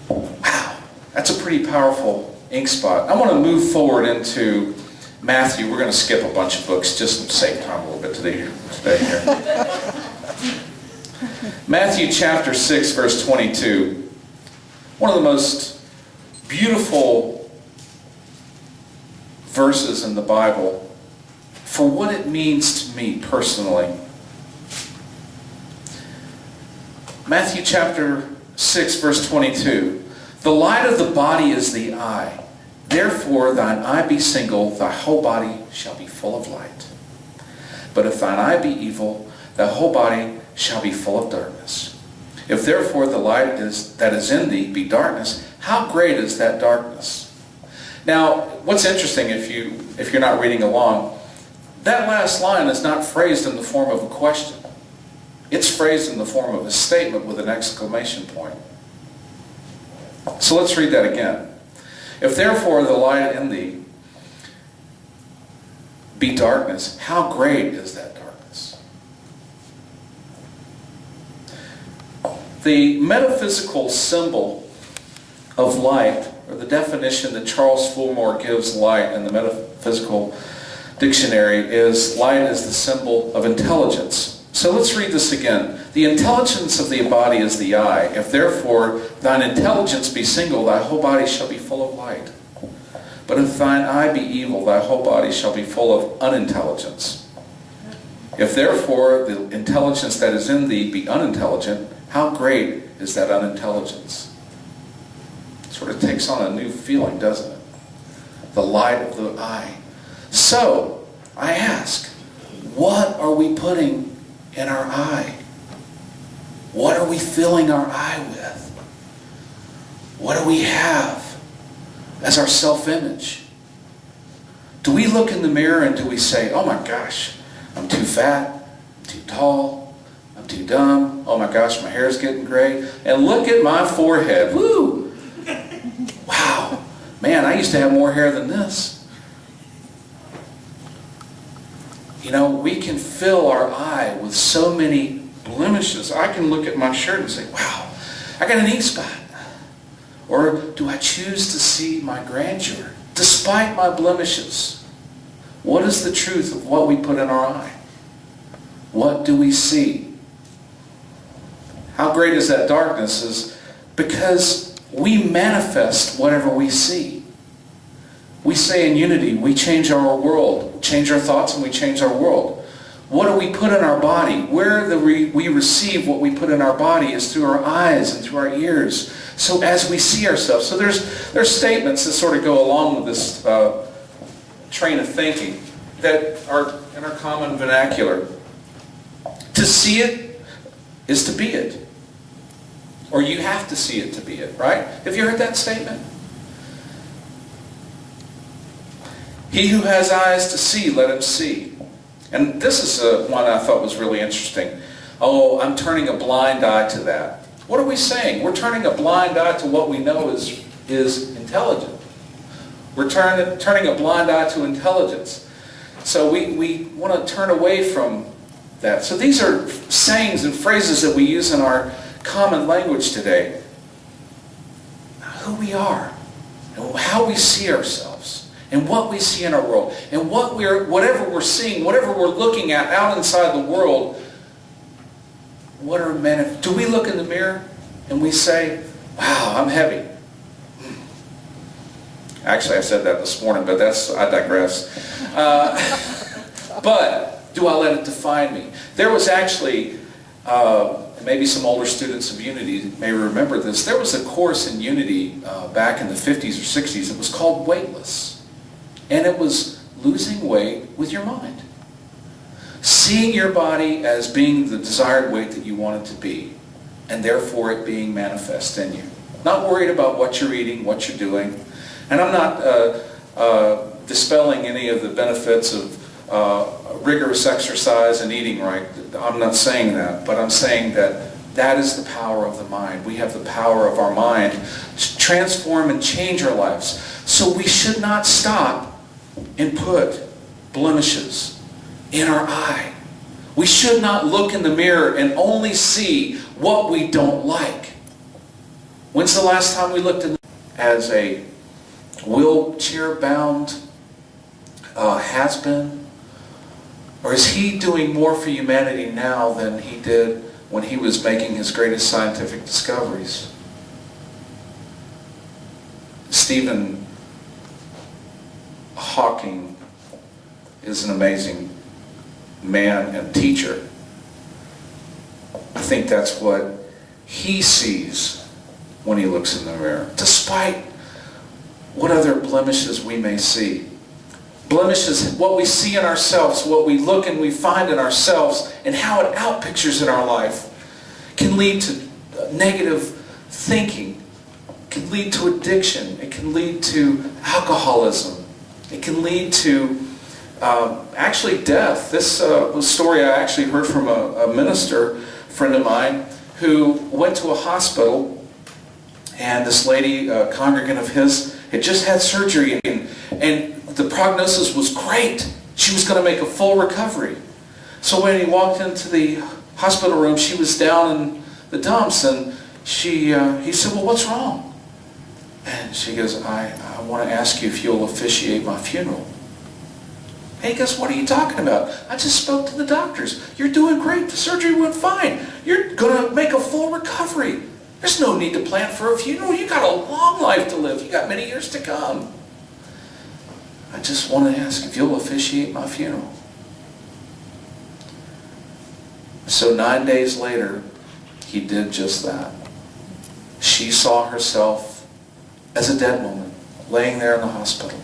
Wow, that's a pretty powerful ink spot. I want to move forward into Matthew. We're going to skip a bunch of books just to save time a little bit today here. Matthew chapter 6, verse 22. One of the most beautiful verses in the Bible for what it means to me personally. Matthew chapter 6, verse 22. The light of the body is the eye. Therefore thine eye be single, thy whole body shall be full of light. But if thine eye be evil, thy whole body shall be full of darkness. If therefore the light that is in thee be darkness, how great is that darkness? Now, what's interesting, if you're not reading along, that last line is not phrased in the form of a question. It's phrased in the form of a statement with an exclamation point. So let's read that again. If therefore the light in thee be darkness, how great is that darkness? The metaphysical symbol of light, or the definition that Charles Fulmore gives light in the Metaphysical Dictionary, is light is the symbol of intelligence. So let's read this again. The intelligence of the body is the eye. If therefore thine intelligence be single, thy whole body shall be full of light. But if thine eye be evil, thy whole body shall be full of unintelligence. If therefore the intelligence that is in thee be unintelligent, how great is that unintelligence? Sort of takes on a new feeling, doesn't it? The light of the eye. So, I ask, what are we putting in our eye? What are we filling our eye with? What do we have as our self-image? Do we look in the mirror and do we say, oh my gosh, I'm too fat, I'm too tall, I'm too dumb, oh my gosh, my hair's getting gray, and look at my forehead, woo! Wow, man, I used to have more hair than this. You know, we can fill our eye with so many blemishes. I can look at my shirt and say, wow, I got an ink spot. Or do I choose to see my grandeur despite my blemishes? What is the truth of what we put in our eye? What do we see? How great is that darkness? Is because we manifest whatever we see. We say in unity, we change our world, change our thoughts, and we change our world. What do we put in our body? Where we receive what we put in our body is through our eyes and through our ears. So as we see ourselves. So there's statements that sort of go along with this train of thinking that are in our common vernacular. To see it is to be it. Or you have to see it to be it, right? Have you heard that statement? He who has eyes to see, let him see. And this is one I thought was really interesting. Oh, I'm turning a blind eye to that. What are we saying? We're turning a blind eye to what we know is intelligent. We're turning a blind eye to intelligence. So we want to turn away from that. So these are sayings and phrases that we use in our common language today. Who we are, and how we see ourselves, and what we see in our world, and whatever we're seeing, whatever we're looking at out inside the world. Do we look in the mirror and we say, wow, I'm heavy? Actually, I said that this morning, but I digress. But do I let it define me? There was actually, maybe some older students of Unity may remember this, there was a course in Unity back in the 50s or 60s. It was called Weightless. And it was losing weight with your mind. Seeing your body as being the desired weight that you want it to be, and therefore it being manifest in you. Not worried about what you're eating, what you're doing. And I'm not dispelling any of the benefits of rigorous exercise and eating right. I'm not saying that, but I'm saying that is the power of the mind. We have the power of our mind to transform and change our lives. So we should not stop and put blemishes in our eye. We should not look in the mirror and only see what we don't like. When's the last time we looked in as a wheelchair-bound has-been? Or is he doing more for humanity now than he did when he was making his greatest scientific discoveries? Stephen Hawking is an amazing man and teacher. I think that's what he sees when he looks in the mirror, despite what other blemishes we may see. Blemishes, what we see in ourselves, what we look and we find in ourselves, and how it outpictures in our life, can lead to negative thinking, can lead to addiction, it can lead to alcoholism, it can lead to actually death. This was a story I actually heard from a minister friend of mine who went to a hospital, and this lady, a congregant of his, had just had surgery, and the prognosis was great. She was going to make a full recovery. So when he walked into the hospital room, she was down in the dumps, and he said, "Well, what's wrong?" And she goes, I want to ask you if you'll officiate my funeral." Hey, guess what are you talking about? I just spoke to the doctors. You're doing great. The surgery went fine. You're going to make a full recovery. There's no need to plan for a funeral. You got a long life to live. You got many years to come. I just want to ask if you'll officiate my funeral. So 9 days later, he did just that. She saw herself as a dead woman, laying there in the hospital.